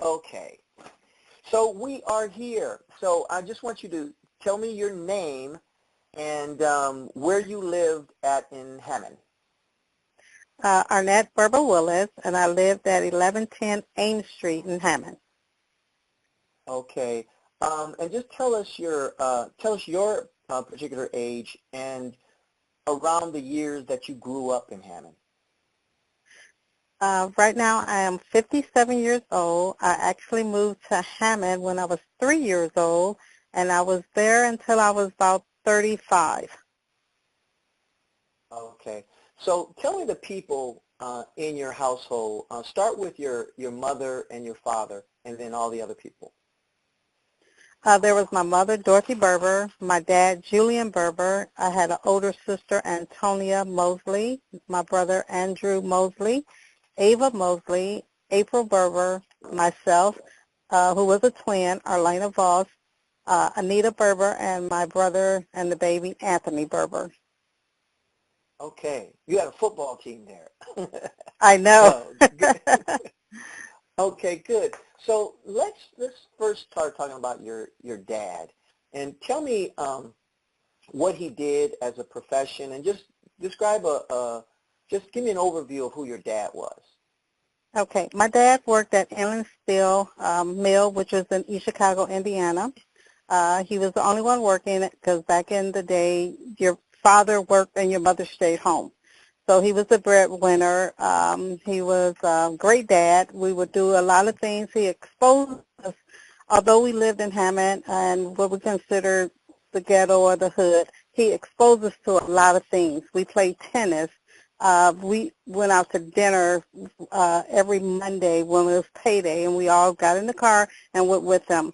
Okay. So we are here. So I just want you to tell me your name and where you lived at in Hammond. Arnet Berber Willis, and I lived at 1110 Ames Street in Hammond. Okay. And just tell us your particular age and around the years that you grew up in Hammond. Right now I am 57 years old. I actually moved to Hammond when I was 3 years old, and I was there until I was about 35. Okay. So tell me the people in your household. Start with your mother and your father, and then all the other people. There was my mother, Dorothy Berber, my dad, Julian Berber. I had an older sister, Antonia Mosley, my brother, Andrew Mosley, Ava Mosley, April Berber, myself, who was a twin, Arlena Voss, Anita Berber, and my brother and the baby, Anthony Berber. Okay. You had a football team there. I know. So, good. Okay, good. So let's first start talking about your dad, and tell me what he did as a profession, and just describe just give me an overview of who your dad was. Okay, my dad worked at Inland Steel Mill, which was in East Chicago, Indiana. He was the only one working because back in the day, your father worked and your mother stayed home. So he was the breadwinner. He was a great dad. We would do a lot of things. He exposed us, although we lived in Hammond and what we considered the ghetto or the hood, he exposed us to a lot of things. We played tennis. We went out to dinner every Monday when it was payday, and we all got in the car and went with him.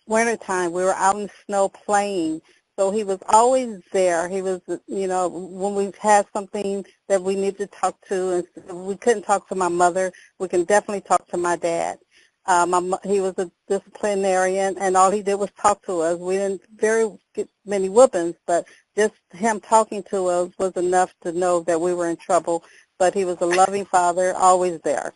Wintertime, we were out in the snow playing. So he was always there. He was, when we had something that we needed to talk to, and we couldn't talk to my mother, we can definitely talk to my dad. He was a disciplinarian, and all he did was talk to us. We didn't get many whoopings, but just him talking to us was enough to know that we were in trouble. But he was a loving father, always there.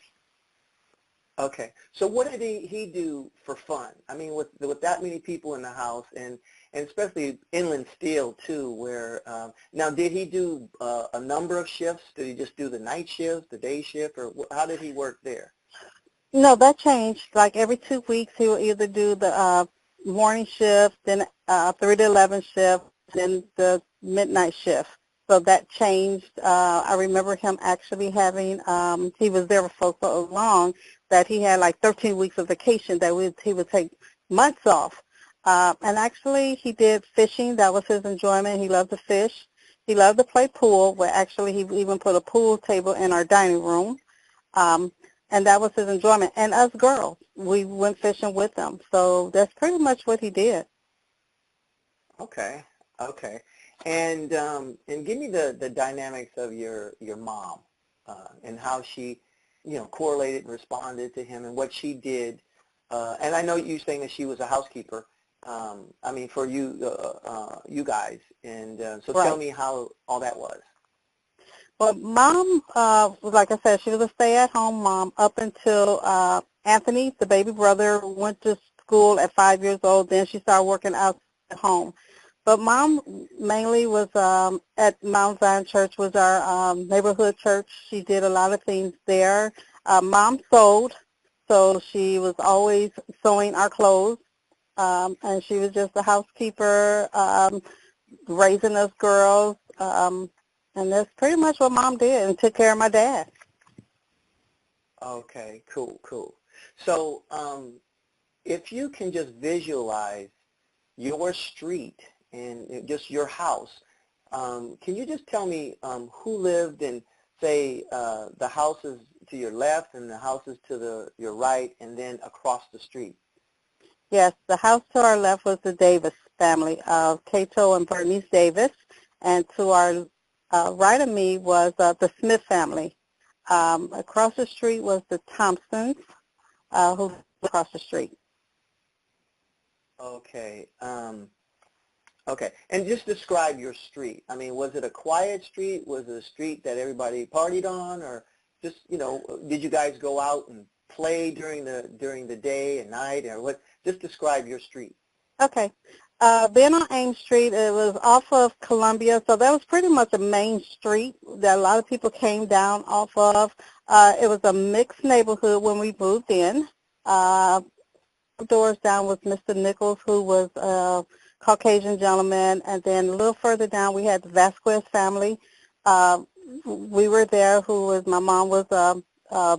Okay. So what did he do for fun? I mean, with that many people in the house, and especially Inland Steel too, where now did he do a number of shifts? Did he just do the night shift, the day shift, or how did he work there? No, that changed. Like every 2 weeks, he would either do the morning shift, then 3 to 11 shift, then the midnight shift. So that changed. I remember him actually having, he was there for so long that he had like 13 weeks of vacation that he would take months off. And actually he did fishing. That was his enjoyment. He loved to fish. He loved to play pool, where actually he even put a pool table in our dining room. And that was his enjoyment. And us girls, we went fishing with him. So that's pretty much what he did. Okay. Okay. And give me the dynamics of your mom and how she, correlated and responded to him and what she did. And I know you saying that she was a housekeeper. I mean, for you guys. And so Right. tell me how all that was. Well, Mom, like I said, she was a stay-at-home mom up until Anthony, the baby brother, went to school at 5 years old. Then she started working out at home. But Mom mainly was at Mount Zion Church, was our neighborhood church. She did a lot of things there. Mom sewed, so she was always sewing our clothes. And she was just a housekeeper, raising us girls. And that's pretty much what Mom did, and took care of my dad. Okay, cool. So if you can just visualize your street and just your house, can you just tell me who lived in, say, the houses to your left and the houses to your right, and then across the street? Yes, the house to our left was the Davis family, Cato and Bernice Davis, and to our right of me was the Smith family. Across the street was the Thompsons, who lived across the street. Okay. Okay. And just describe your street. I mean, was it a quiet street? Was it a street that everybody partied on? Or just, did you guys go out and play during the day and night, or what? Just describe your street. Okay. Being on Ames Street, it was off of Columbia, so that was pretty much a main street that a lot of people came down off of. It was a mixed neighborhood when we moved in. Doors down was Mr. Nichols, who was a Caucasian gentleman, and then a little further down we had the Vasquez family. We were there. My mom was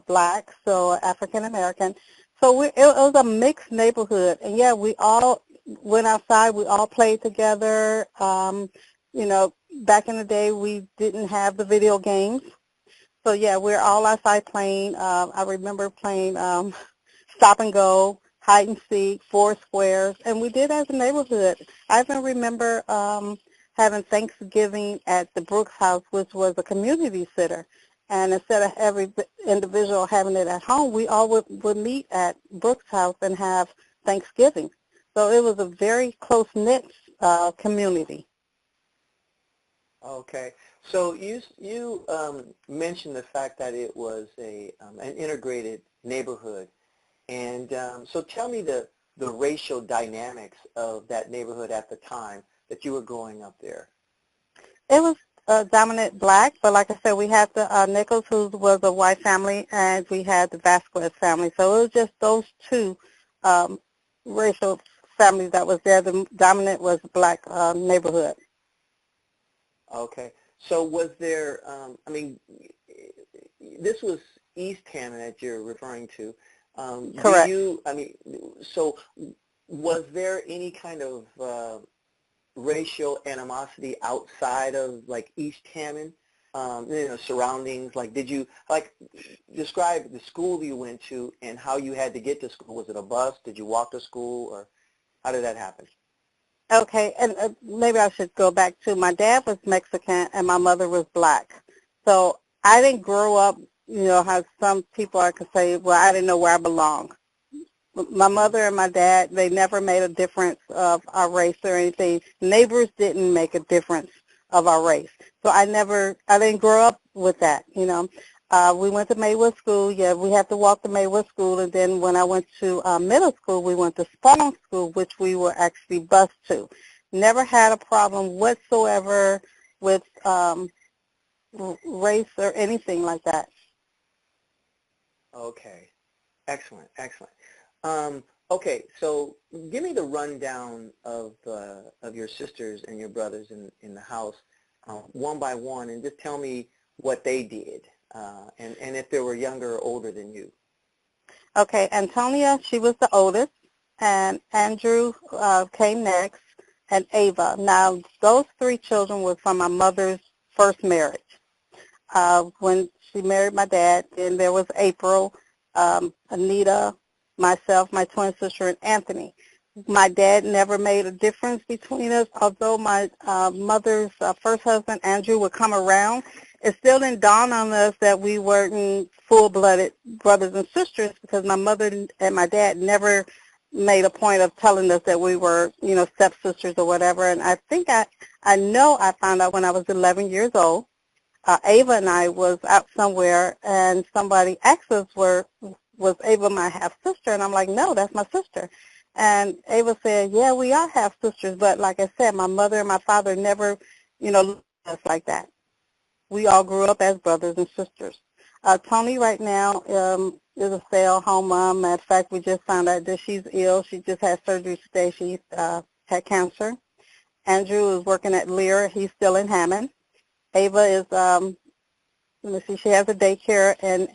black, so African American. So it was a mixed neighborhood, and yeah, we all went outside. We all played together. Back in the day, we didn't have the video games, so yeah, we're all outside playing. I remember playing stop and go, hide and seek, four squares, and we did as a neighborhood. I even remember having Thanksgiving at the Brooks house, which was a community center. And instead of every individual having it at home, we all would meet at Brooks house and have Thanksgiving. So it was a very close-knit community. Okay. So you mentioned the fact that it was an integrated neighborhood. And so tell me the racial dynamics of that neighborhood at the time that you were growing up there. It was dominant black, but like I said, we had the Nichols, who was a white family, and we had the Vasquez family. So it was just those two racial families that was there. The dominant was black neighborhood. Okay. So was there, this was East Hammond that you're referring to. Correct. So was there any kind of racial animosity outside of like East Hammond, surroundings? Like, did you describe the school you went to and how you had to get to school? Was it a bus? Did you walk to school, or how did that happen? Okay, and maybe I should go back to my dad was Mexican and my mother was black. So I didn't grow up, how some people could say, well, I didn't know where I belonged. My mother and my dad, they never made a difference of our race or anything. Neighbors didn't make a difference of our race. So I didn't grow up with that, We went to Maywood School. Yeah, we had to walk to Maywood School. And then when I went to middle school, we went to Spalding School, which we were actually bused to. Never had a problem whatsoever with race or anything like that. Okay. Excellent, excellent. Okay, so give me the rundown of your sisters and your brothers in the house, one by one, and just tell me what they did, and if they were younger or older than you. Okay, Antonia, she was the oldest, and Andrew came next, and Ava. Now, those three children were from my mother's first marriage. When she married my dad, then there was April, Anita, myself, my twin sister, and Anthony. My dad never made a difference between us, although my mother's first husband, Andrew, would come around. It still didn't dawn on us that we weren't full-blooded brothers and sisters, because my mother and my dad never made a point of telling us that we were, stepsisters or whatever. And I think I know I found out when I was 11 years old. Ava and I was out somewhere, and somebody asked us, was Ava my half-sister? And I'm like, no, that's my sister. And Ava said, yeah, we are half-sisters, but like I said, my mother and my father never, looked at us like that. We all grew up as brothers and sisters. Tony right now is a stay-at-home mom. Matter of fact, we just found out that she's ill. She just had surgery today. She had cancer. Andrew is working at Lear. He's still in Hammond. Ava is, she has a daycare in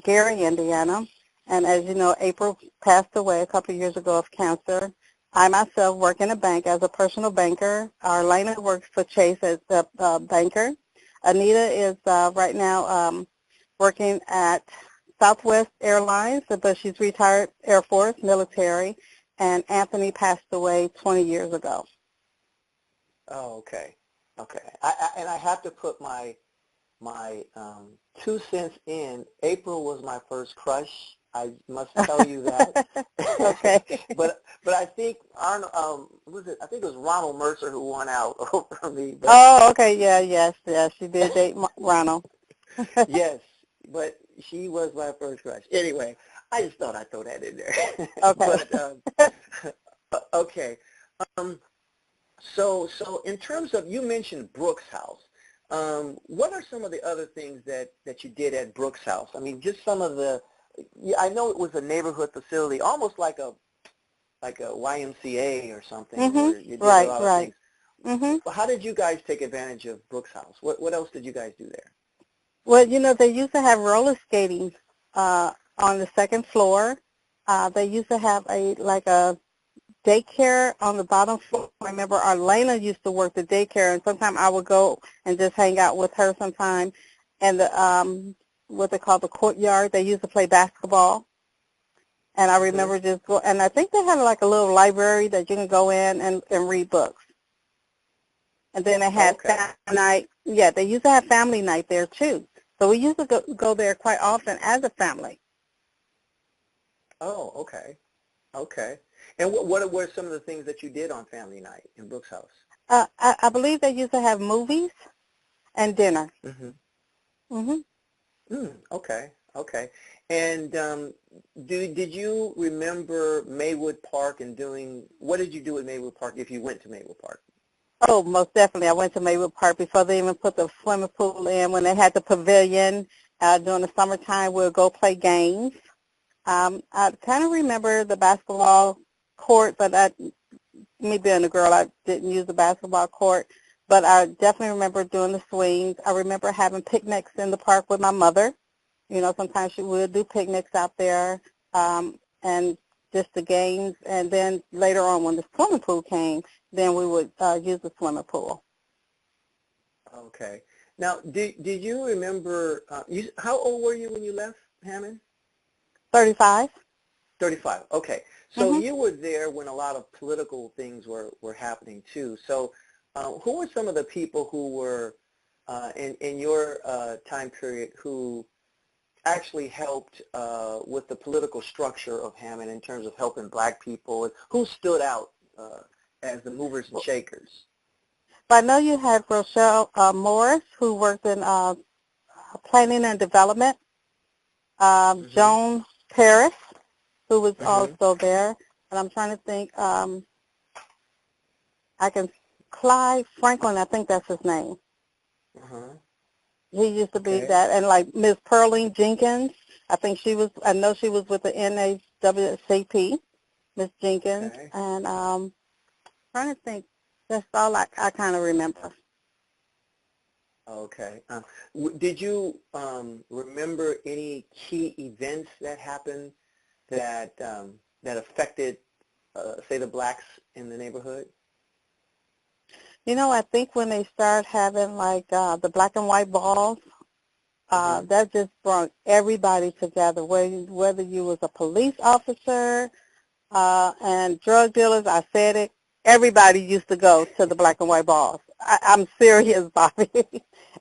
Gary, Indiana. And as you know, April passed away a couple of years ago of cancer. I myself work in a bank as a personal banker. Arlena works for Chase as a banker. Anita is right now working at Southwest Airlines, but she's retired Air Force, military. And Anthony passed away 20 years ago. Oh, okay. Okay. And I have to put my 2 cents in. April was my first crush. I must tell you that. Okay. But I think Arnold, I think it was Ronald Mercer who won out over me. But, oh, okay. Yeah, yes. She did date Ronald. yes, but she was my first crush. Anyway, I just thought I'd throw that in there. Okay. But okay. Um, so in terms of, you mentioned Brooks House. What are some of the other things that you did at Brooks House? I mean, just some of the. Yeah, I know it was a neighborhood facility, almost like a YMCA or something, where you did a Right, lot of right. things. Mhm. Well, how did you guys take advantage of Brooks House? What else did you guys do there? Well, they used to have roller skating on the second floor. They used to have a daycare on the bottom floor. I remember Arlena used to work the daycare, and sometimes I would go and just hang out with her sometime. And what they call the courtyard, they used to play basketball. And I Hmm. remember just go, and I think they had like a little library that you can go in and read books. And then they Oh, had okay. family night. Yeah, they used to have family night there too. So we used to go there quite often as a family. Oh, okay. Okay. And what were some of the things that you did on family night in Brooks House? I believe they used to have movies and dinner. Hmm. Hmm. Okay. Okay. And did you remember Maywood Park and what did you do at Maywood Park if you went to Maywood Park? Oh, most definitely. I went to Maywood Park before they even put the swimming pool in. When they had the pavilion during the summertime, we'll go play games. I kind of remember the basketball court, but me being a girl, I didn't use the basketball court. But I definitely remember doing the swings. I remember having picnics in the park with my mother. Sometimes she would do picnics out there, and just the games. And then later on, when the swimming pool came, then we would use the swimming pool. Okay. Now, did you remember, how old were you when you left Hammond? 35. 35. Okay. So Mm-hmm. you were there when a lot of political things were happening too. So who were some of the people who were in your time period who actually helped with the political structure of Hammond in terms of helping black people? Who stood out as the movers and shakers? But I know you had Rochelle Morris, who worked in planning and development. Hmm. Joan Paris, who was Hmm. also there. And I'm trying to think, Clyde Franklin, I think that's his name. Uh-huh. He used to be Okay. that. And like Ms. Pearline Jenkins, I know she was with the NAACP, Ms. Jenkins. Okay. And trying to think, that's all I kind of remember. Okay. Did you remember any key events that happened that affected, say, the blacks in the neighborhood? I think when they started having like the black and white balls, Hmm. that just brought everybody together, whether you was a police officer and drug dealers, I said it, everybody used to go to the black and white balls. I'm serious, Bobby.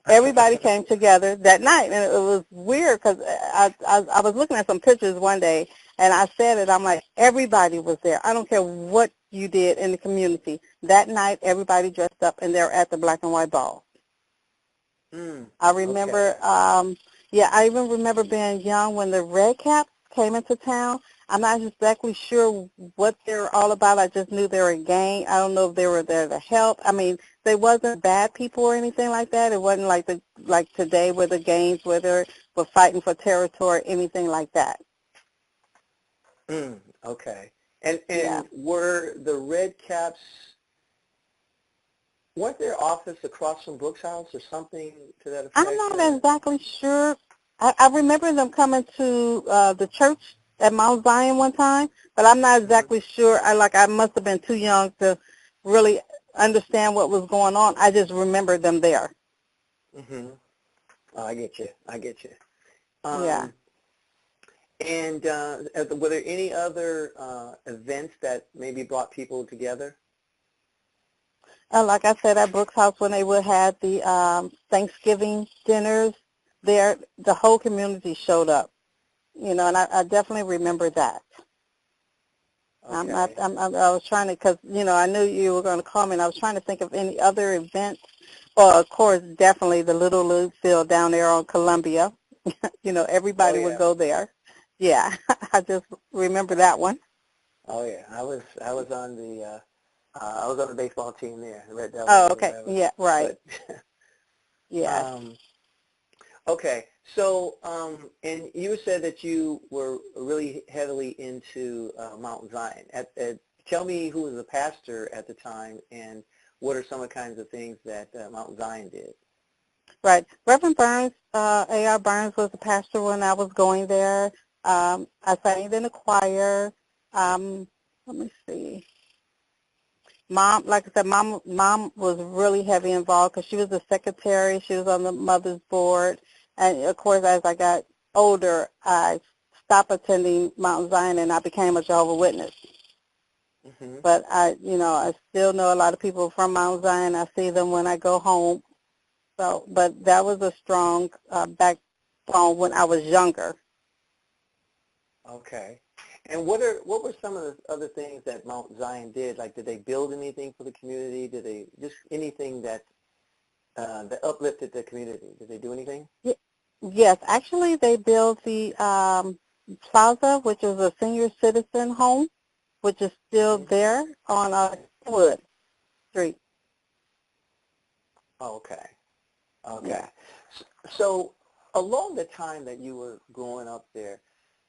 Everybody came together that night, and it was weird because I was looking at some pictures one day, and I said it, I'm like, everybody was there. I don't care what you did in the community. That night, everybody dressed up, and they were at the black and white ball. I remember, Okay. I even remember being young when the Red Caps came into town. I'm not exactly sure what they were all about. I just knew they were a gang. I don't know if they were there to help. I mean, they wasn't bad people or anything like that. It wasn't like today where the gangs where they were fighting for territory, anything like that. Okay. And Yeah. and were the Red Caps, weren't their office across from Brooks House or something to that I'm effect? not exactly sure. I remember them coming to the church at Mount Zion one time, but I'm not Hmm. exactly sure. I must have been too young to really understand what was going on. I just remember them there. Hmm. Oh, I get you. I get you. Yeah. Um, and were there any other events that maybe brought people together? Like I said, at Brooks House when they would have the Thanksgiving dinners, there the whole community showed up. And I definitely remember that. I'm not. Okay. I was trying to, because I knew you were going to call me, and I was trying to think of any other events. Well, of course, definitely the Little League field down there on Columbia. Oh Everybody would yeah. go there. Yeah, I just remember that one. Oh yeah. I was on the baseball team there, the Red Devils Oh, or okay. whatever. Yeah, right. But Yes. um, okay. So and you said that you were really heavily into Mount Zion. Tell me who was the pastor at the time, and what are some of the kinds of things that Mount Zion did? Right. Reverend Burns, A.R. Burns was the pastor when I was going there. I sang in the choir. Let me see. Mom, like I said, mom was really heavy involved because she was the secretary. She was on the mother's board. And, of course, as I got older, I stopped attending Mount Zion and I became a Jehovah's Witness. Hmm. But I still know a lot of people from Mount Zion. I see them when I go home. So, but that was a strong backbone when I was younger. Okay. And what were some of the other things that Mount Zion did? Like, did they build anything for the community? Did they just anything that uplifted the community? Did they do anything? Yes, actually, they built the plaza, which is a senior citizen home, which is still Hmm. there on Wood Street. Okay. Okay. Yeah. So along the time that you were growing up there,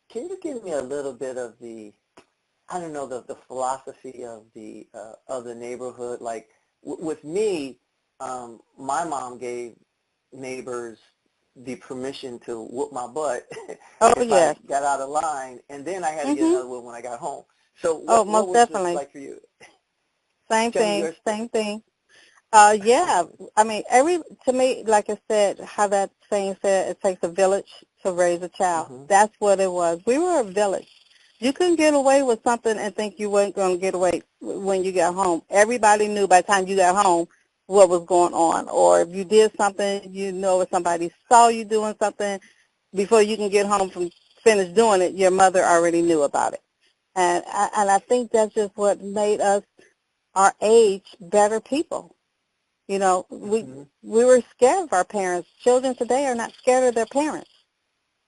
can you give me a little bit of I don't know, the philosophy of the neighborhood? Like with me, my mom gave neighbors the permission to whoop my butt Oh, if I yes. got out of line, and then I had to get Mhm. another one when I got home. So Oh, what most was this definitely. like for you? Same Tell me thing. yours Same first. thing. Yeah. I mean, to me, like I said, how that saying said, it takes a village to raise a child. Hmm. That's what it was. We were a village. You couldn't get away with something and think you weren't going to get away when you got home. Everybody knew by the time you got home what was going on. Or if you did something, if somebody saw you doing something, before you can get home from finish doing it, your mother already knew about it. And I think that's just what made us, our age, better people. You know, we Hmm. we were scared of our parents. Children today are not scared of their parents.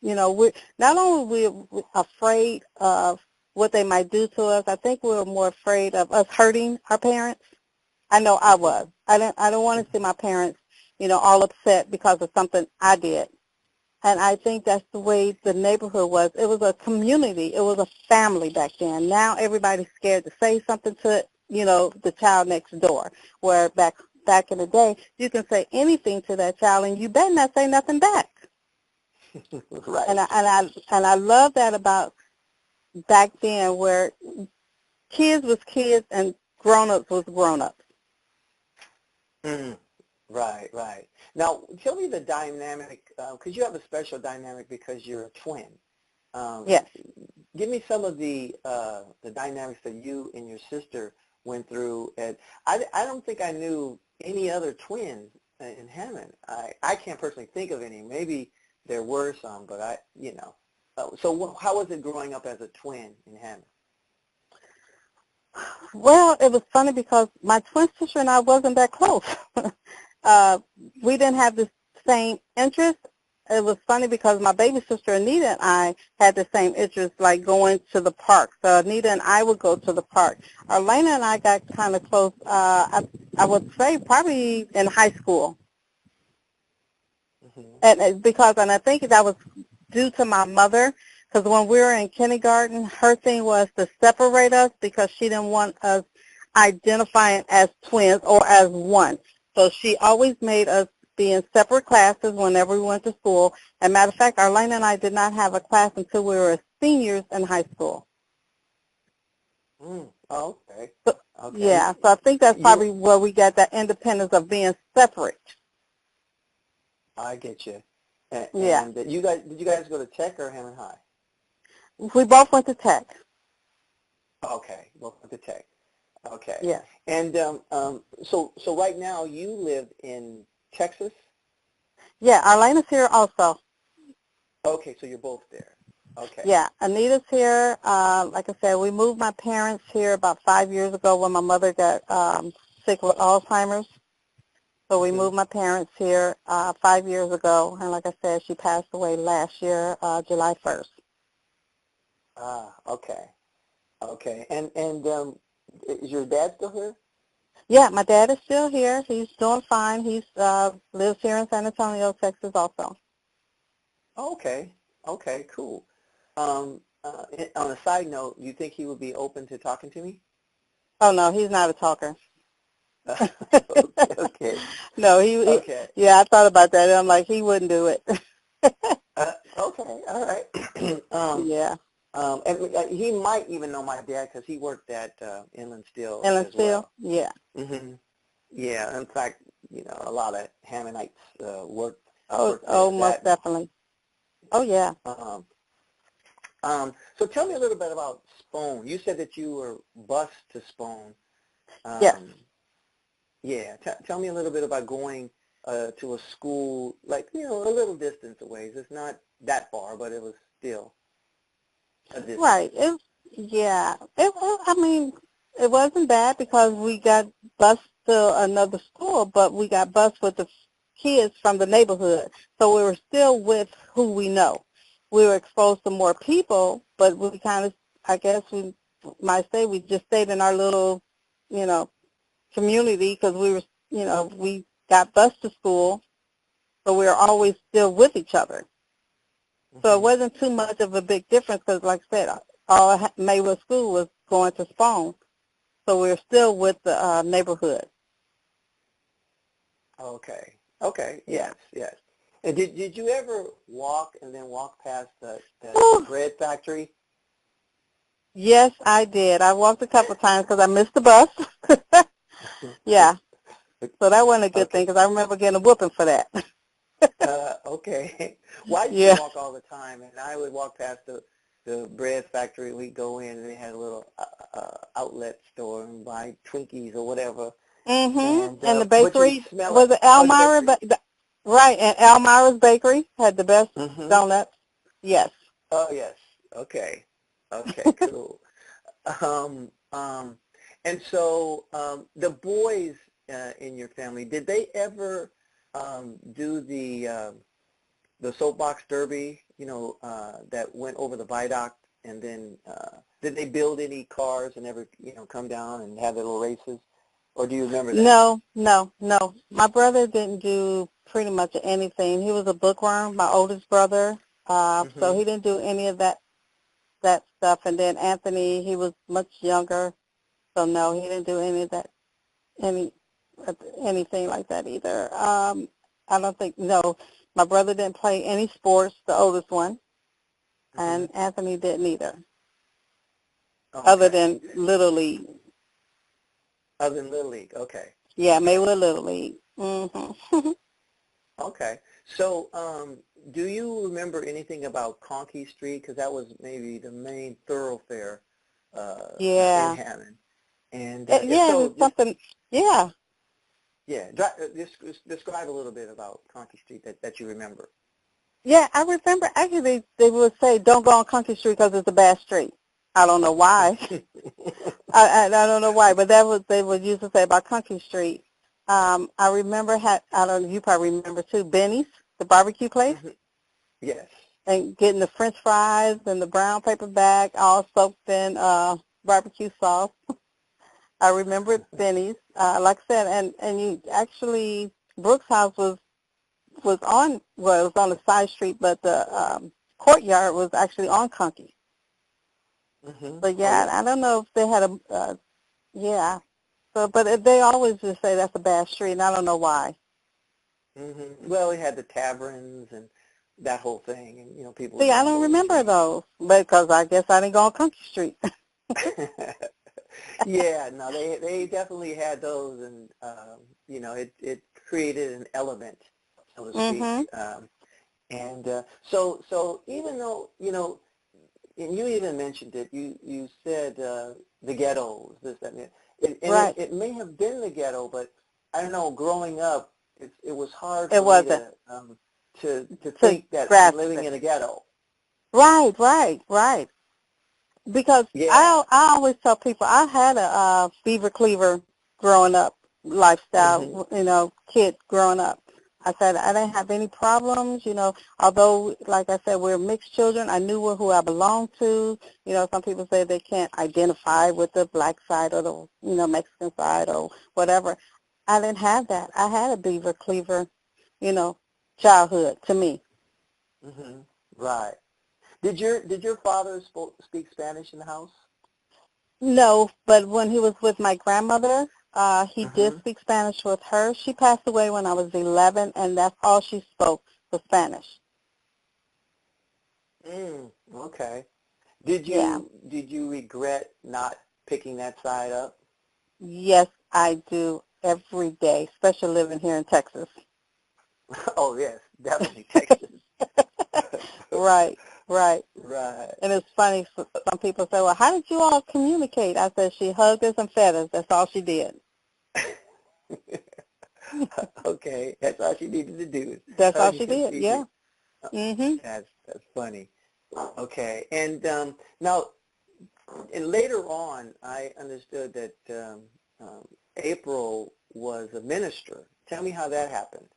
We not only we afraid of what they might do to us. I think we were more afraid of us hurting our parents. I know I Hmm. was. I don't want to see my parents, all upset because of something I did. And I think that's the way the neighborhood was. It was a community. It was a family back then. Now everybody's scared to say something to, the child next door. Where back in the day, you can say anything to that child and you better not say nothing back. And Right. I love that about back then, where kids was kids and grown-ups was grown-ups. Mm. Right, right. Now, tell me the dynamic, because you have a special dynamic because you're a twin. Um, Yes. Give me some of the dynamics that you and your sister went through. And I don't think I knew any other twins in Hammond. I can't personally think of any. Maybe there were some, but So how was it growing up as a twin in Hammond? Well, it was funny because my twin sister and I wasn't that close. uh, we didn't have the same interest. It was funny because my baby sister Anita and I had the same interest, like going to the park. So Anita and I would go to the park. Arlena and I got kind of close. I would say probably in high school, Hmm. and I think that was due to my mother. Because when we were in kindergarten, her thing was to separate us because she didn't want us identifying as twins or as one. So she always made us be in separate classes whenever we went to school. And matter of fact, Arlene and I did not have a class until we were seniors in high school. Mm. Oh, okay. So, Okay. yeah, so I think that's You, probably where we got that independence of being separate. I get you. Yeah. And did you guys go to Tech or Hammond High? We both went to Tech. Okay, welcome to Tech. Okay. Yes. And so right now you live in Texas? Yeah, Arlene's here also. Okay, so you're both there. Okay. Yeah, Anita's here. Like I said, we moved my parents here about 5 years ago when my mother got sick with Alzheimer's. So we Mhm. moved my parents here 5 years ago, and like I said, she passed away last year, July 1st. Ah, okay. Okay. And is your dad still here? Yeah, my dad is still here. He's doing fine. He's lives here in San Antonio, Texas also. Okay. Okay, cool. On a side note, do you think he would be open to talking to me? Oh, no, he's not a talker. Okay. Okay. No, Okay. yeah, I thought about that. And I'm like, he wouldn't do it. Okay. All right. Yeah. And he might even know my dad because he worked at Inland Steel Ellen as still? well. Yeah. Hmm. Yeah. In fact, a lot of Hammonites Oh, work there. oh, most That. definitely. Oh, yeah. Um, so tell me a little bit about Spohn. You said that you were bused to Spohn. Yes. Um, yeah. Tell me a little bit about going to a school, like, a little distance away. It's not that far, but it was still a distance. Right. Yeah. I mean, it wasn't bad because we got bused to another school, but we got bused with the kids from the neighborhood. So we were still with who we know. We were exposed to more people, but we kind of, I guess we might say we just stayed in our little, you know, community because we were, we got bused to school, so we were always still with each other. So it Hmm. wasn't too much of a big difference because, like I said, all Maywood School was going to Spohn. So we were still with the neighborhood. Okay. Okay. Yeah. Yes. Yes. And did you ever walk and then walk past the Whew. bread factory? Yes, I did. I walked a couple of times because I missed the bus. Yeah. So that wasn't a good Okay. thing because I remember getting a whooping for that. Okay. Well, I used to Yeah. walk all the time, and I would walk past the bread factory. We'd go in, and they had a little outlet store and buy Twinkies or whatever. And And the but you would bakery, smell it. was it Oh, the Elmira? bakery. Right, and Elmira's Bakery had the best Hmm. donuts. Yes. Oh, yes. Okay. Okay. Cool. Um, um, and so the boys in your family, did they ever do the soapbox derby? That went over the viaduct, and then did they build any cars and ever come down and have their little races, or do you remember that? No, no, no. My brother didn't do pretty much anything. He was a bookworm, my oldest brother. So Hmm. he didn't do any of that stuff. And then Anthony, he was much younger, so no, he didn't do any of that, any anything like that either. I don't think no. My brother didn't play any sports, the oldest one, Hmm. and Anthony didn't either, other Okay. than Little League. Other than Little League. Okay. Yeah, Okay. Maywood Little League. Okay. So, do you remember anything about Conkey Street? Because that was maybe the main thoroughfare in Yeah. Hammond. And if Yeah, it was so, just something. Yeah, yeah, just describe a little bit about Conkey Street that you remember. yeah. I remember actually they would say don't go on Country Street because it's a bad street. I don't know why. I don't know why, but that was they would used to say about Country Street. I remember I don't know, you probably remember too, Benny's, the barbecue place, Hmm. Yes. and getting the French fries and the brown paper bag all soaked in barbecue sauce. I remember Benny's, like I said, and you actually Brooks House was on, well, it was on the side street, but the courtyard was actually on Conkey. Hmm. But Oh, yeah, yes. I don't know if they had yeah. So, but they always just say that's a bad street, and I don't know why. Hmm. Well, we had the taverns and that whole thing, and people would See, I don't gamble and remember drink. those, because I guess I didn't go on Conkey Street. Yeah, no, they definitely had those, and it created an element, so to speak. Mhm. And so even though and you even mentioned it, you said the ghettos, this that, and that. And Right. it may have been the ghetto, but I don't know. Growing up, it was hard It for me wasn't to to think that I'm grasp living it. in a ghetto. Right. Right. Right. Because Yeah. I always tell people I had a beaver cleaver growing up. lifestyle, kid growing up. I said I didn't have any problems, although, like I said, we're mixed children. I knew who I belonged to. Some people say they can't identify with the black side or the, Mexican side or whatever. I didn't have that. I had a beaver cleaver, childhood to me. Hmm. Right. Did your father speak Spanish in the house? No, but when he was with my grandmother, he did Hmm. speak Spanish with her. She passed away when I was 11, and that's all she spoke was Spanish. Okay. Yeah. Did you regret not picking that side up? Yes, I do every day, especially living here in Texas. Oh yes, definitely Texas. Right, right. Right. And it's funny, some people say, well, how did you all communicate? I said, she hugged us and fed us. That's all she did. Okay, that's all she needed to do is That's all hug she you and did, feed yeah. you. Mhm. That's funny. Okay, and now, and later on, I understood that April was a minister. Tell me how that happened.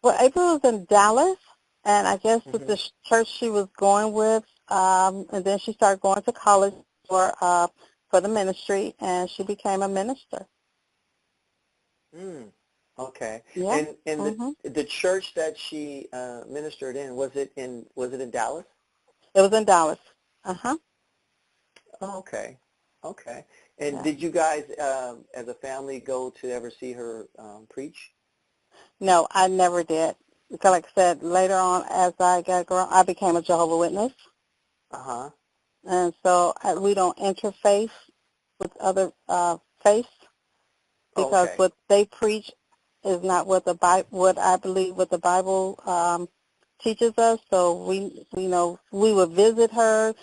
Well, April was in Dallas, and I guess with Hmm. the church she was going with, and then she started going to college for the ministry, and she became a minister. Mm. Okay, Yeah. and Mhm. the church that she ministered in, was it in Dallas? It was in Dallas. Uh-huh. Oh, okay, okay. And Yeah. did you guys, as a family, go to ever see her preach? No, I never did. Because like I said, later on as I got grown, I became a Jehovah's Witness. Uh-huh. And so we don't interface with other faiths Oh, because okay. what they preach is not what what I believe what the Bible teaches us. So we would visit her.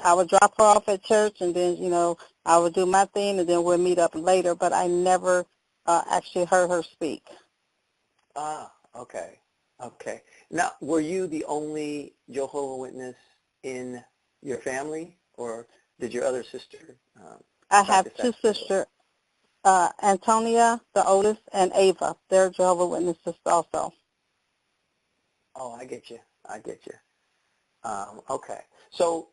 I would drop her off at church, and then I would do my thing, and then we'll meet up later. But I never actually heard her speak. Ah, okay. Okay. Now, were you the only Jehovah Witness in your family, or did your other sister I have practice two that spirit as well? sisters, Antonia, the oldest, and Ava. They're Jehovah's Witnesses also. Oh, I get you. I get you. Okay. So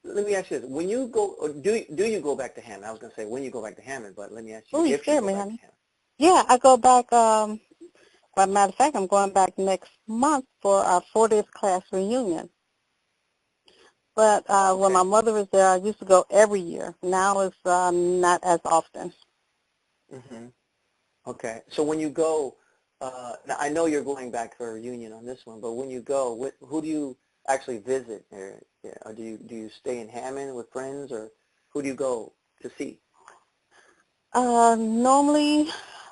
let me ask you this: when you go, or do you go back to Hammond? I was going to say when you go back to Hammond, but let me ask you Oh, you if you scared go me, back to honey. Hammond. Yeah, I go back. As a matter of fact, I'm going back next month for our 40th class reunion. But Oh, when my okay. mother was there, I used to go every year. Now it's not as often. Hmm. Okay. So when you go, now I know you're going back for a reunion on this one, but when you go, who do you actually visit? Or do you stay in Hammond with friends, or who do you go to see? Normally,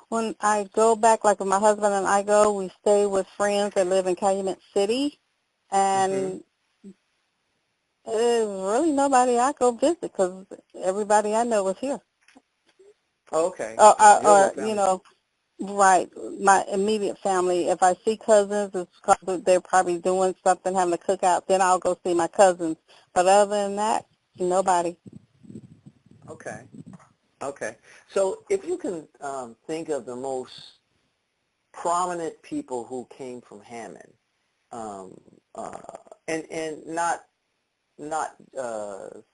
when I go back, like when my husband and I go, we stay with friends that live in Calumet City, Hmm. and there's really nobody I go visit because everybody I know is here. Oh, okay. Your whole Or family. right, my immediate family. If I see cousins, it's because they're probably doing something, having a cookout. Then I'll go see my cousins. But other than that, nobody. Okay. Okay. So if you can think of the most prominent people who came from Hammond, um, uh, and not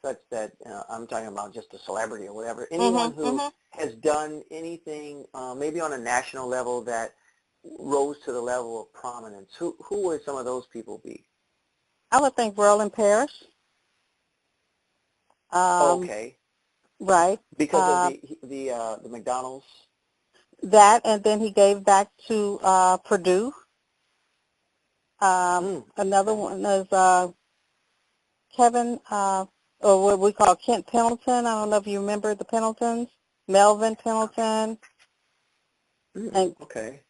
such that I'm talking about just a celebrity or whatever. Anyone Mhm. who Mhm. has done anything, maybe on a national level, that rose to the level of prominence. Who would some of those people be? I would think Roland Parrish. Um, Okay, right. because of Uh, the McDonald's. that, and then he gave back to Purdue. Another Okay. one is Kevin, or what we call Kent Pendleton. I don't know if you remember the Pendletons. Melvin Pendleton. And Okay.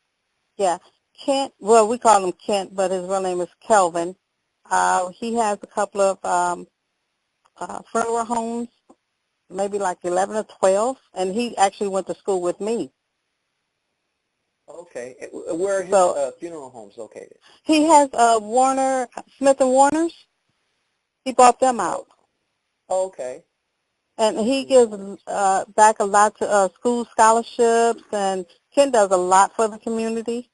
yeah, Kent, well, we call him Kent, but his real name is Kelvin. He has a couple of funeral homes, maybe like 11 or 12, and he actually went to school with me. Okay. Where are his So funeral homes located? he has Warner, Smith and Warners. He bought them Oh, out. okay. And he gives back a lot to school scholarships, and Ken does a lot for the community.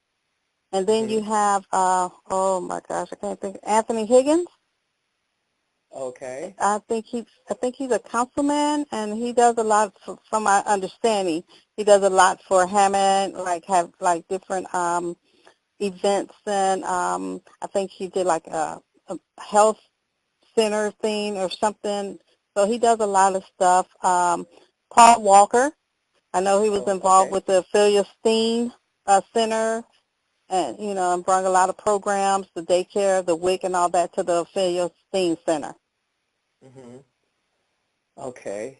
And then you have, oh my gosh, I can't think, Anthony Higgins. Okay. I think he's a councilman, and he does a lot, from my understanding. He does a lot for Hammond, have different events, and I think he did like a health center thing or something. So he does a lot of stuff. Paul Walker, I know he was involved with the Ophelia Steen Center, and and brought a lot of programs, the daycare, the WIC, and all that to the Ophelia Steen Center. Okay.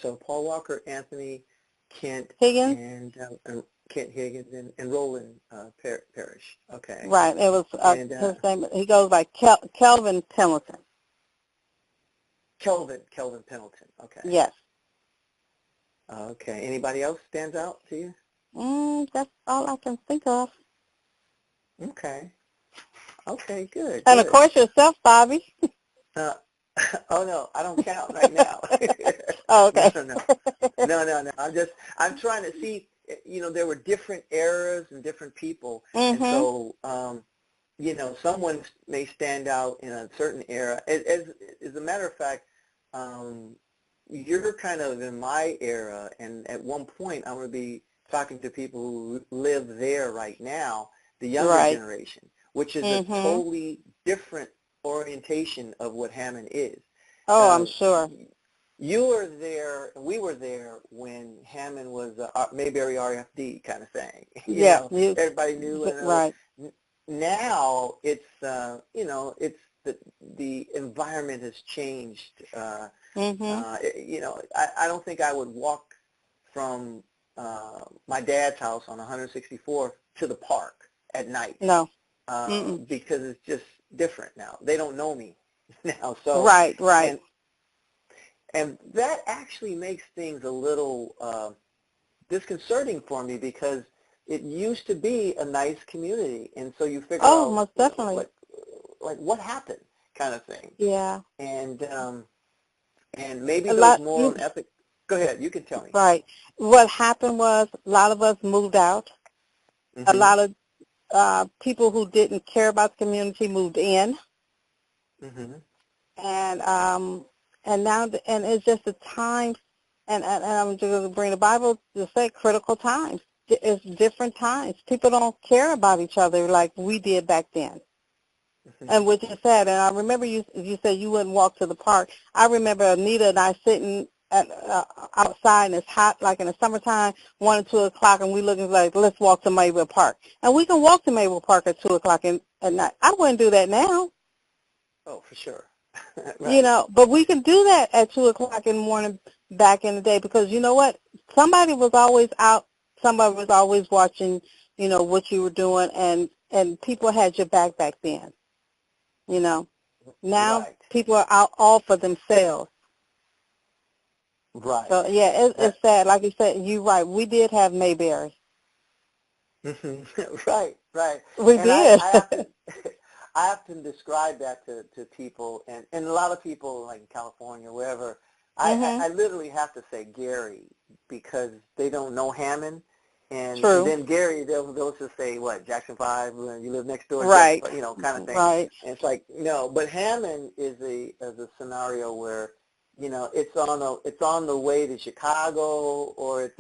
So Paul Walker, Anthony, Kent, Higgins, and Kent Higgins, and Roland Parrish. Okay. Right. It was his name. He goes by Kelvin Pendleton. Kelvin Pendleton. Okay. Yes. Okay. Anybody else stands out to you? That's all I can think of. Okay. Okay. Good. And of course yourself, Bobby. Oh no, I don't count right now. Oh, okay. No. I'm trying to see. There were different eras and different people, and so someone may stand out in a certain era. As a matter of fact, you're kind of in my era, and at one point I'm going to be talking to people who live there right now, the younger generation, which is a totally different orientation of what Hammond is. Oh, I'm sure. You were there, we were there when Hammond was Mayberry RFD kind of thing. Everybody knew. Right. Now it's it's the environment has changed. I don't think I would walk from my dad's house on 164th to the park at night. No. Because it's just different now. They don't know me now. So Right. And that actually makes things a little disconcerting for me, because it used to be a nice community, and so you figure out, most definitely, like what happened, kind of thing. Yeah. And maybe those moral and ethic. Go ahead, you can tell me. Right. What happened was a lot of us moved out. A lot of people who didn't care about the community moved in. And now, and it's just a time, and I'm just going to bring the Bible to say critical times. It's different times. People don't care about each other like we did back then. And what you said, and I remember you said you wouldn't walk to the park. I remember Anita and I sitting outside, and it's hot, like in the summertime, 1 and 2 o'clock, and we looking like, let's walk to Mayville Park. And we can walk to Mayville Park at 2 o'clock at night. I wouldn't do that now. Oh, for sure. Right. But we can do that at 2 o'clock in the morning back in the day, because you know what? Somebody was always out. Somebody was always watching, what you were doing, and people had your back then. Now people are out all for themselves. Right. So, yeah, it's sad. Like you said, you're right. We did have Mayberry. Right. We did. I have to describe that to people, and a lot of people, like in California, wherever, I literally have to say Gary, because they don't know Hammond. And then Gary, they'll just say, what, Jackson 5, you live next door, right? Kind of thing. Right. And it's like, no, but Hammond is a scenario where, it's on the way to Chicago, or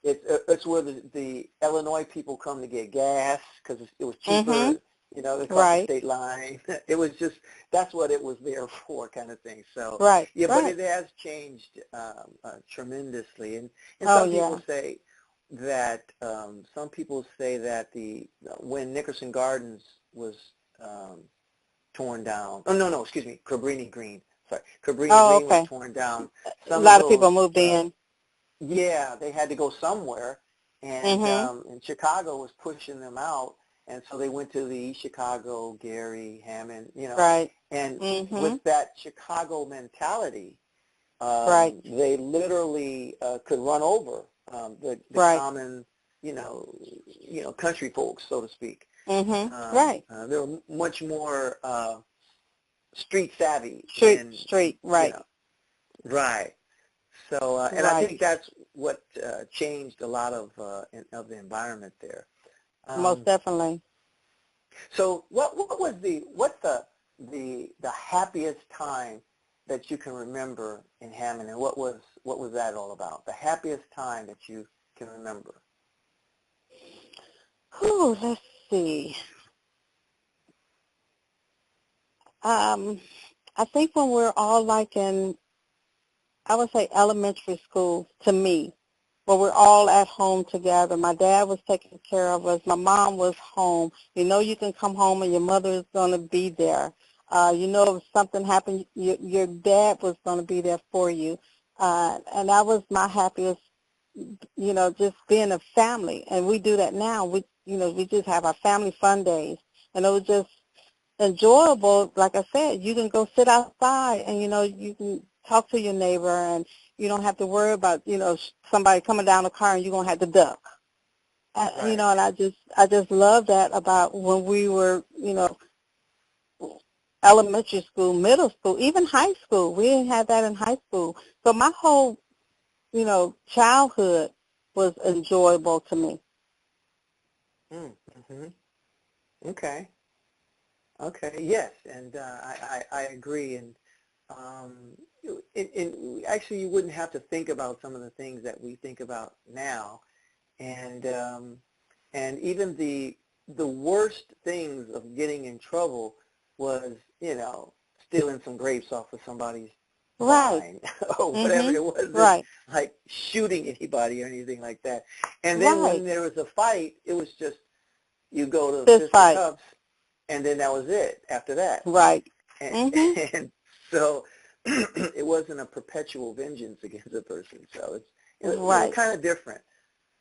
it's where the Illinois people come to get gas because it was cheaper. Across the state line. It was just, that's what it was there for, kind of thing. So but it has changed tremendously. And some people say that when Nickerson Gardens was torn down. Oh no, excuse me, Cabrini Green. Sorry, Cabrini Green was torn down. A lot of people moved in. Yeah, they had to go somewhere, and Chicago was pushing them out. And so they went to the East Chicago, Gary, Hammond, and with that Chicago mentality, they literally could run over the common, country folks, so to speak. They were much more street savvy. Street, right. Right. So, and I think Right. that's what changed a lot of the environment there. Most Um, definitely. so, what's the happiest time that you can remember in Hammond, and what was that all about? The happiest time that you can remember. Whew, let's see. Um, I think when we're all like in, I would say elementary school to me, where we're all at home together. My dad was taking care of us. My mom was home. You know you can come home and your mother is going to be there. You know if something happened, your dad was going to be there for you. And that was my happiest, just being a family. And we do that now. We just have our family fun days. And it was just enjoyable. Like I said, you can go sit outside and, you can talk to your neighbor and you don't have to worry about, somebody coming down the car and you're going to have to duck. And Right. I just love that about when we were, elementary school, middle school, even high school. We didn't have that in high school. So my whole, childhood was enjoyable to me. Mm-hmm. Okay. Okay. Yes, and I agree. And um, actually, you wouldn't have to think about some of the things that we think about now, and even the worst things of getting in trouble was, stealing some grapes off of somebody's Right. vine or whatever. Mhm. It wasn't Right. like shooting anybody or anything like that. And then when Right. there was a fight, it was just you go to Fist fight. fisticuffs, and then that was it after that. Right. And, Mhm. and so it wasn't a perpetual vengeance against a person. So it's Right. kind of different.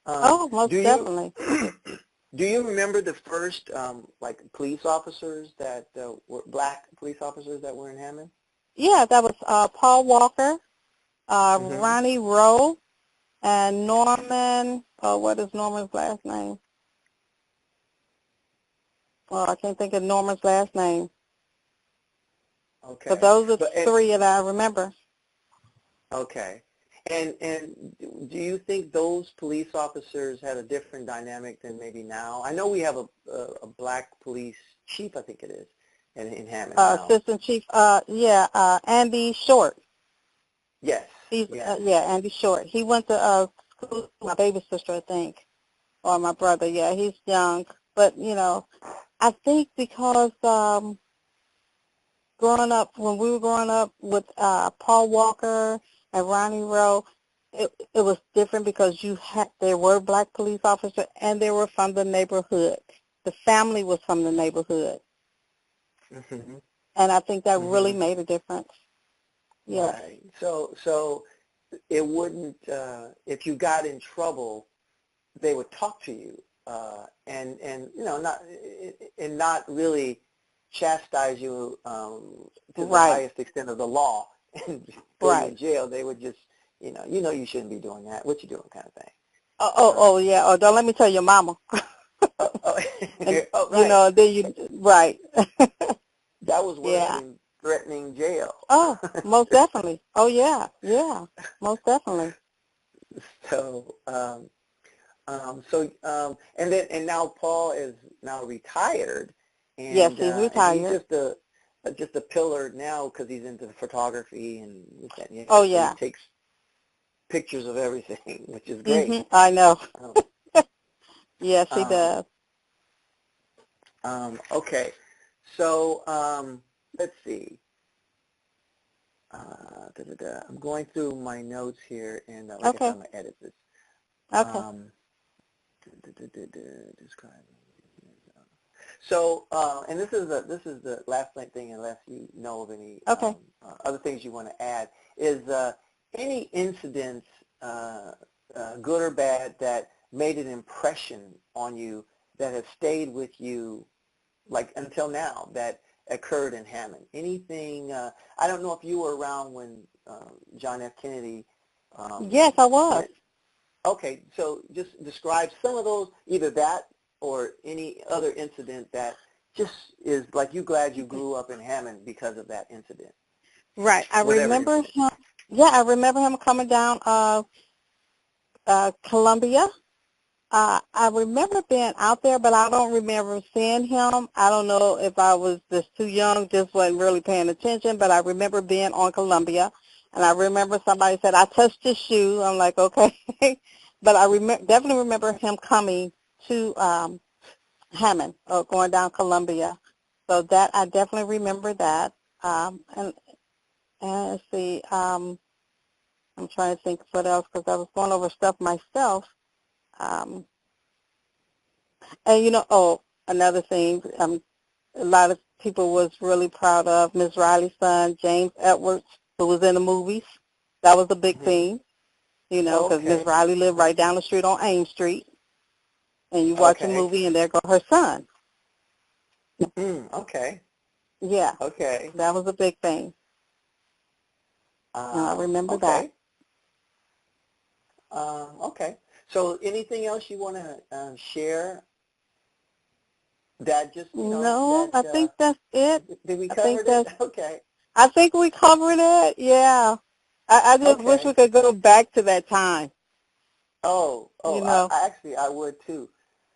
Oh, most Do you definitely. do you remember the first like police officers that were black police officers that were in Hammond? Yeah, that was Paul Walker, Hmm. Ronnie Rowe, and Norman. Oh, what is Norman's last name? Oh, I can't think of Norman's last name. But Okay, those are but and three that I remember. okay, and do you think those police officers had a different dynamic than maybe now? I know we have a black police chief, I think it is, in Hammond now. Assistant Chief, Andy Short. Yes, He's yes. Andy Short. He went to school with my baby sister, I think, or my brother. Yeah, he's young, but I think because when we were growing up with Paul Walker and Ronnie Rowe, it was different because there were black police officers and they were from the neighborhood. The family was from the neighborhood, Hmm. and I think that really Hmm. made a difference. Yes. Right. So it wouldn't if you got in trouble, they would talk to you and not really chastise you to the Right. highest extent of the law and throw you in Right. jail. They would just you shouldn't be doing that. What you doing, kind of thing. Oh, Um, yeah. Oh, don't let me tell your mama. oh, oh, And oh, right. then right. That was worse Yeah. than threatening jail. Oh, most definitely. Oh, yeah. Yeah. Most definitely. So and now Paul is now retired, Yes, he's and he's retired. just a pillar now because he's into photography and this, that, and the Oh, other. So he yeah. takes pictures of everything, which is great. Mhm. I know. Um, Yes, he um, does. okay, so let's see. I'm going through my notes here, and like I said, Okay. I'm gonna edit this. Okay. Um, describe. So, and this is the last thing, unless you know of any Okay. other things you want to add, is any incidents, good or bad, that made an impression on you that have stayed with you, like until now, that occurred in Hammond. Anything? I don't know if you were around when John F. Kennedy Yes, I was. went. Okay, so just describe some of those, either that or any other incident that just is like you glad you grew up in Hammond because of that incident, Right. I whatever remember incident. him. Yeah, I remember him coming down Columbia. I remember being out there, but I don't remember seeing him. I don't know if I was just too young, just wasn't really paying attention, but I remember being on Columbia, and I remember somebody said, I touched his shoe. I'm like, okay. But I definitely remember him coming to Hammond, going down Columbia. So that, I definitely remember that. And let's see, I'm trying to think what else, because I was going over stuff myself. Um, And another thing, a lot of people was really proud of Miss Riley's son, James Edwards, who was in the movies. That was a big Hmm. thing, because Miss Okay. Riley lived right down the street on Ames Street, and you watch a Okay. movie and there go her son. Okay. Yeah, Okay. that was a big thing. I remember that. Okay. Okay. So anything else you want to share that just, No, I think that's it. did we I think covered it? that's. Okay. I think we covered it. Yeah. I just wish we Okay. could go back to that time. I would too.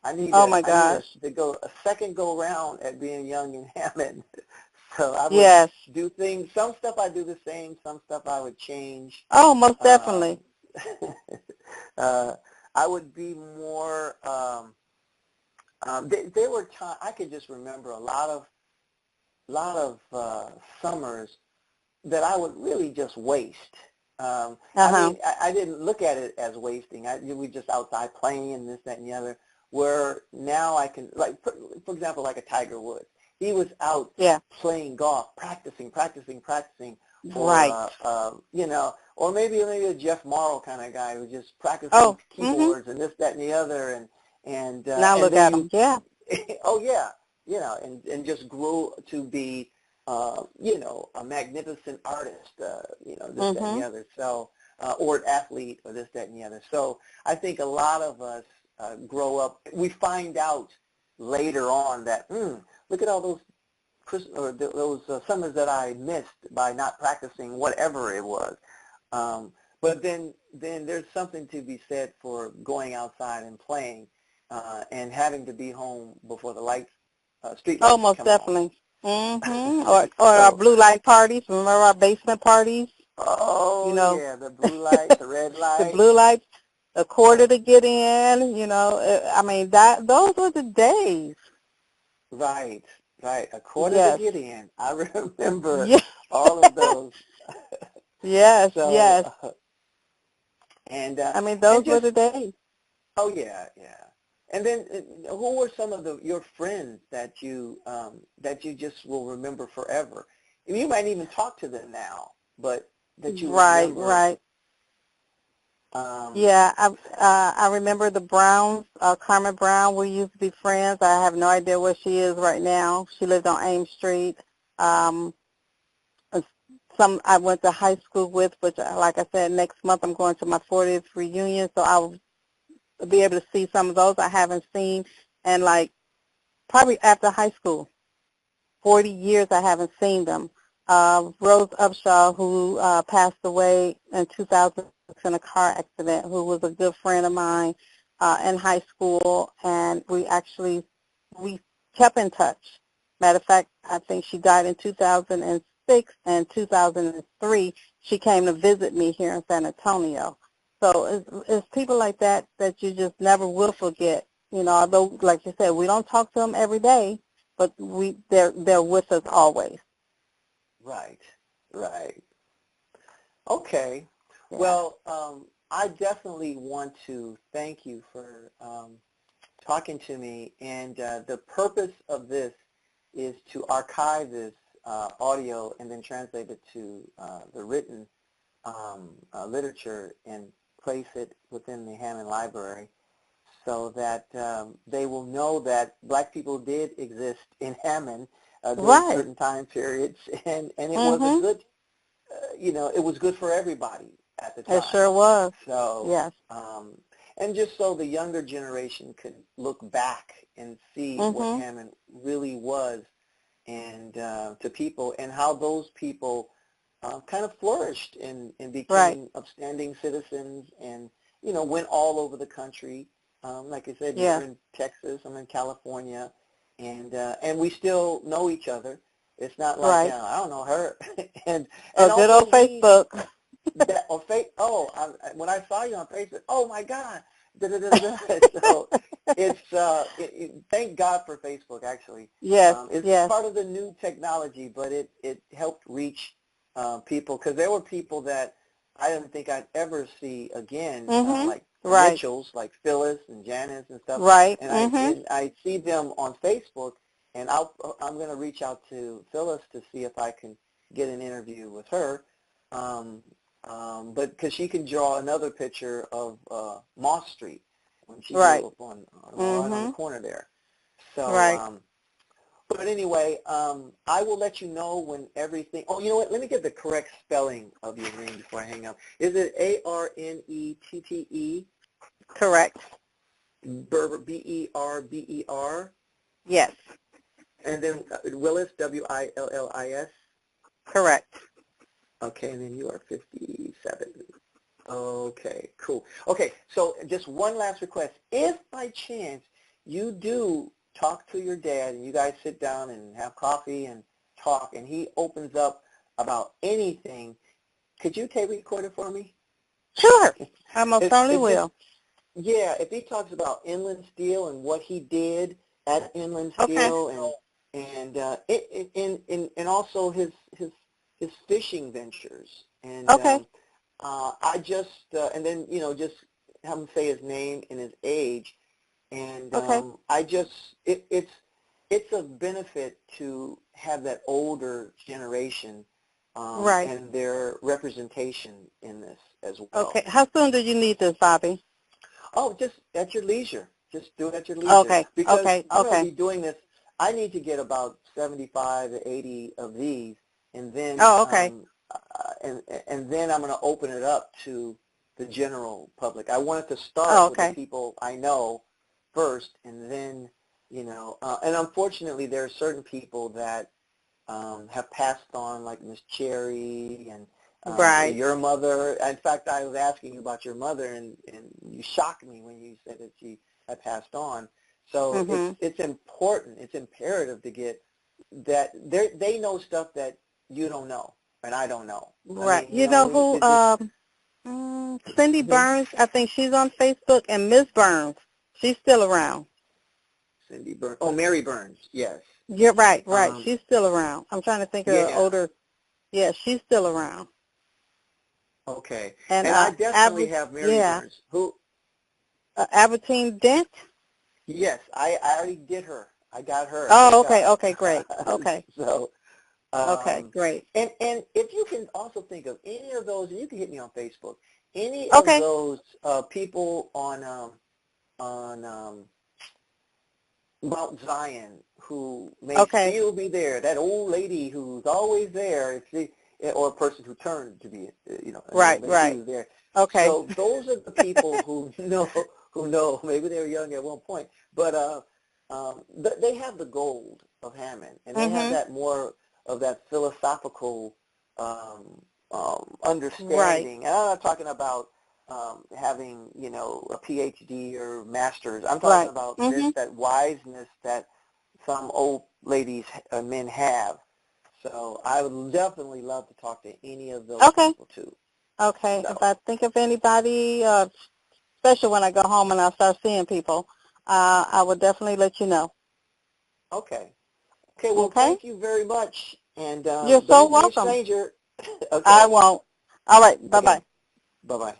Oh my I need gosh. to go a second go round at being young in Hammond. So I would Yes. do things, some stuff I do the same, some stuff I would change. Oh, most Um, definitely. uh, I would be more, there were times, I could just remember a lot of summers that I would really just waste. I Uh-huh. mean, I didn't look at it as wasting. We just outside playing and this, that, and the other. Where now I can, like, for example, like a Tiger Woods. He was out Yeah. playing golf, practicing for, Right. or maybe a Jeff Morrow kind of guy who's just practicing Oh, keyboards and this, that, and the other, now and look then at them. you, Yeah. oh yeah, and just grew to be a magnificent artist, this, that, and the Mhm. other. So, or an athlete, or this, that, and the other. So, I think a lot of us grow up. We find out later on that, look at all those those summers that I missed by not practicing whatever it was. But then there's something to be said for going outside and playing, and having to be home before the street Oh, lights most come on. definitely. Mhm. Or our So, blue light parties. Remember our basement parties? You oh know, yeah, the blue light, the red the light. blue lights, a quarter Oh, to get in. I mean, that those were the days. right, right. A quarter to Yes. get in. I remember Yes. all of those. Yes. So, Yes. and I mean, and those were just, the days. oh yeah, yeah. And then, who were some of your friends that you just will remember forever? You might even talk to them now, but that you Right. remember. Right. Um, Yeah, I remember the Browns, Carmen Brown. We used to be friends. I have no idea where she is right now. She lived on Ames Street. Um, uh, some I went to high school with, which, like I said, next month I'm going to my 40th reunion, so I'll be able to see some of those I haven't seen, and like probably after high school. 40 years I haven't seen them. Rose Upshaw, who passed away in 2006 in a car accident, who was a good friend of mine in high school, and we kept in touch. Matter of fact, I think she died in 2006, and 2003 she came to visit me here in San Antonio. So it's people like that that you just never will forget. Although, like you said, we don't talk to them every day, but they're with us always. right, right. Okay. Yeah. Well, I definitely want to thank you for talking to me. And the purpose of this is to archive this audio and then translate it to the written literature and place it within the Hammond Library so that they will know that black people did exist in Hammond during Right. certain time periods, and it was a Mhm. good it was good for everybody at the It time. sure was. So, Yes. and just so the younger generation could look back and see what Mhm. Hammond really was, and to people, and how those people kind of flourished and Right. became upstanding citizens and, went all over the country. Like I said, you're Yeah. in Texas, I'm in California, and we still know each other. It's not like, Right. I don't know her. and Oh, good also old Facebook. when I saw you on Facebook, oh my God, da, da, da, da, da. So thank God for Facebook. Actually, Yes. it's Yes. part of the new technology, but it helped reach people because there were people that I didn't think I'd ever see again, Mhm. like the Right. Mitchells, like Phyllis and Janice and stuff, Right. and Mhm. I see them on Facebook, and I'm going to reach out to Phyllis to see if I can get an interview with her. Um, but because she can draw another picture of Moss Street when she Right. grew up right on the Mhm. corner there. So, Right. but anyway, I will let you know when everything. Oh, you know what? Let me get the correct spelling of your name before I hang up. Is it Arnette? Correct. Berber, Berber, Yes. and then Willis, Willis. Correct. Okay, and then you are 57. Okay, cool. Okay, so just one last request. If by chance you do talk to your dad and you guys sit down and have coffee and talk and he opens up about anything, could you tape record it for me? Sure. I most certainly It's just, will. yeah, if he talks about Inland Steel and what he did at Inland Okay. Steel and also his fishing ventures and Okay. I just and then just have him say his name and his age and Okay. I just it's a benefit to have that older generation Right. and their representation in this as Okay. well. How soon do you need this, Bobby? Oh, just at your leisure. Just do it at your leisure. Okay. Because Okay. I'm going to Okay. be doing this. I need to get about 75 to 80 of these, and then Oh, okay. and then I'm going to open it up to the general public. I wanted to Oh, start with the okay. people I know first, and then and unfortunately there are certain people that have passed on, like Miss Cherry and Right. your mother. In fact, I was asking you about your mother, and you shocked me when you said that she had passed on. So Mhm. it's important, it's imperative to get that. They know stuff that you don't know, and I don't know. I Right. mean, You know we who? just Cindy mhm. Burns. I think she's on Facebook, and Miss Burns. She's still around. Cindy Burns. Oh, Mary Burns. Yes. You're right. Right. Um, She's still around. I'm trying to think of the yeah. older. Yeah, she's still around. Okay. And And I definitely have Mary yeah, Burns. Who? Albertine Dent. Yes, I already did her. I got her. Oh, Thank okay. God. Okay. Great. Okay. So, Okay. Great. and if you can also think of any of those, and you can hit me on Facebook, any of Okay. those people on Mount Zion who may Okay. still be there, that old lady who's always there, or a person who turned to be, an old Right. lady, she Right. was there. Okay. So those are the people who know, maybe they were young at one point, but they have the gold of Hammond, and they have Mhm. that more of that philosophical Right. understanding. And I'm not talking about having, a PhD or master's. I'm talking Right. about Mhm. that wiseness that some old ladies, men have. So I would definitely love to talk to any of those Okay. people too. Okay. If So, I think of anybody, especially when I go home and I start seeing people, I will definitely let you know. okay. Okay, well, Okay. thank you very much. And You're so don't be a welcome. stranger. I Okay. won't. All right. Bye Okay. bye. Bye-bye.